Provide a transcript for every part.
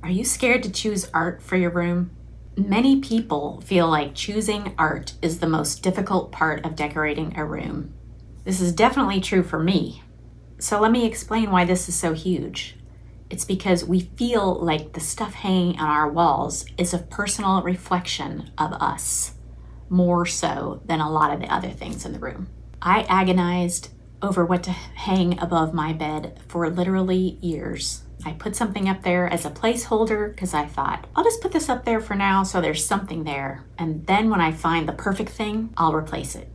Are you scared to choose art for your room? Many people feel like choosing art is the most difficult part of decorating a room. This is definitely true for me. So let me explain why this is so huge. It's because we feel like the stuff hanging on our walls is a personal reflection of us, more so than a lot of the other things in the room. I agonized over what to hang above my bed for literally years. I put something up there as a placeholder because I thought, I'll just put this up there for now so there's something there. And then when I find the perfect thing, I'll replace it.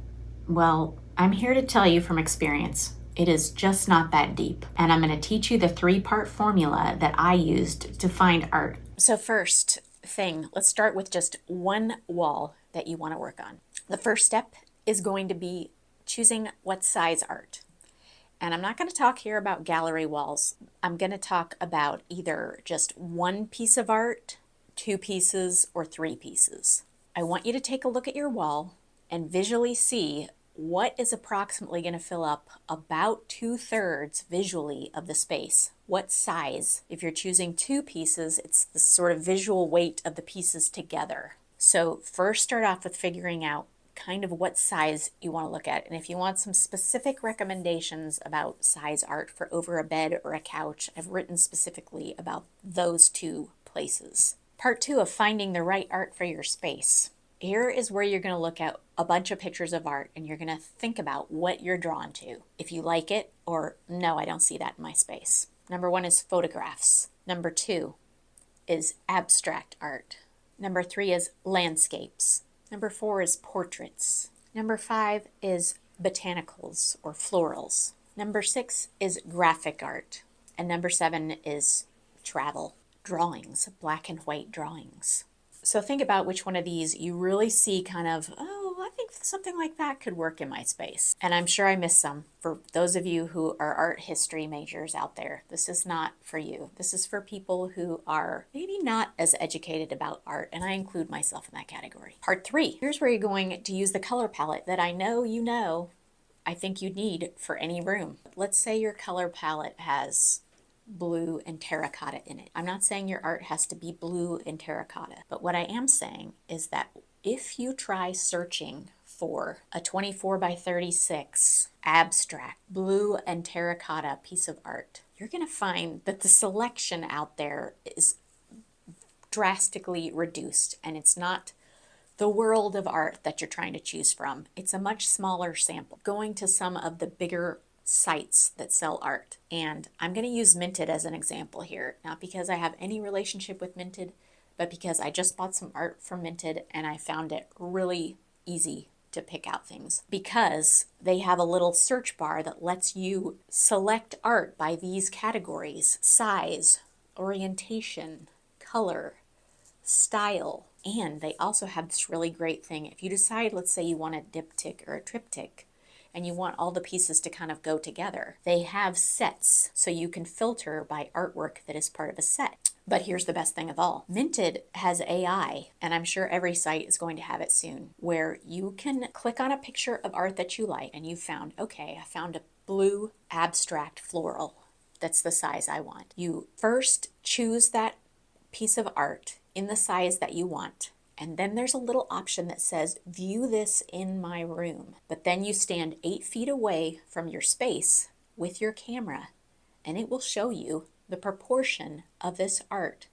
Well, I'm here to tell you from experience, it is just not that deep. And I'm going to teach you the 3-part formula that I used to find art. So first thing, let's start with just one wall that you want to work on. The first step is going to be choosing what size art. And I'm not going to talk here about gallery walls. I'm going to talk about either just one piece of art, 2 pieces, or 3 pieces. I want you to take a look at your wall and visually see what is approximately going to fill up about 2/3 visually of the space. What size? If you're choosing 2 pieces, it's the sort of visual weight of the pieces together. So first start off with figuring out kind of what size you want to look at. And if you want some specific recommendations about size art for over a bed or a couch, I've written specifically about those 2 places. Part 2 of finding the right art for your space. Here is where you're going to look at a bunch of pictures of art and you're going to think about what you're drawn to. If you like it or no, I don't see that in my space. Number 1 is photographs. Number 2 is abstract art. Number 3 is landscapes. Number 4 is portraits. Number 5 is botanicals or florals. Number 6 is graphic art. And number 7 is travel, drawings, black and white drawings. So think about which one of these you really see kind of, oh, I think something like that could work in my space. And I'm sure I missed some. For those of you who are art history majors out there, this is not for you. This is for people who are maybe not as educated about art, and I include myself in that category. Part 3, here's where you're going to use the color palette that I know I think you need for any room. Let's say your color palette has blue and terracotta in it. I'm not saying your art has to be blue and terracotta, but what I am saying is that if you try searching for a 24 by 36 abstract blue and terracotta piece of art, you're going to find that the selection out there is drastically reduced, and it's not the world of art that you're trying to choose from. It's a much smaller sample. Going to some of the bigger sites that sell art. And I'm going to use Minted as an example here, not because I have any relationship with Minted, but because I just bought some art from Minted and I found it really easy to pick out things because they have a little search bar that lets you select art by these categories: size, orientation, color, style. And they also have this really great thing. If you decide, let's say you want a diptych or a triptych, and you want all the pieces to kind of go together, they have sets, so you can filter by artwork that is part of a set. But here's the best thing of all. Minted has AI, and I'm sure every site is going to have it soon, where you can click on a picture of art that you like, and you found, okay, I found a blue abstract floral. That's the size I want. You first choose that piece of art in the size that you want. And then there's a little option that says, view this in my room. But then you stand 8 feet away from your space with your camera, and it will show you the proportion of this art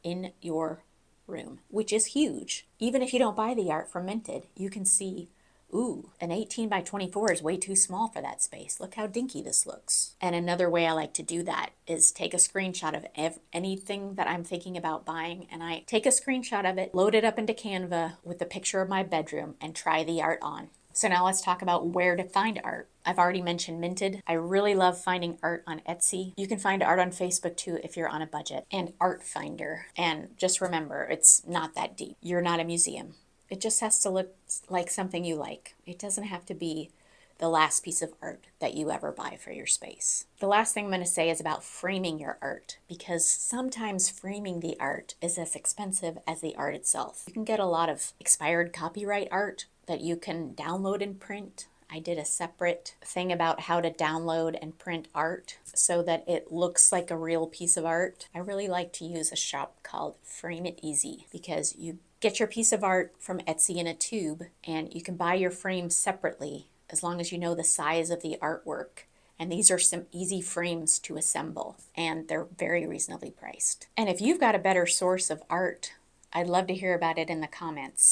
in your room, which is huge. Even if you don't buy the art from Minted, you can see, ooh, an 18 by 24 is way too small for that space. Look how dinky this looks. And another way I like to do that is take a screenshot of anything that I'm thinking about buying, and I take a screenshot of it, load it up into Canva with a picture of my bedroom, and try the art on. So now let's talk about where to find art. I've already mentioned Minted. I really love finding art on Etsy. You can find art on Facebook too if you're on a budget. And Art Finder. And just remember, it's not that deep. You're not a museum. It just has to look like something you like. It doesn't have to be the last piece of art that you ever buy for your space. The last thing I'm going to say is about framing your art, because sometimes framing the art is as expensive as the art itself. You can get a lot of expired copyright art that you can download and print. I did a separate thing about how to download and print art so that it looks like a real piece of art. I really like to use a shop called Frame It Easy because you get your piece of art from Etsy in a tube and you can buy your frame separately as long as you know the size of the artwork. And these are some easy frames to assemble, and they're very reasonably priced. And if you've got a better source of art, I'd love to hear about it in the comments.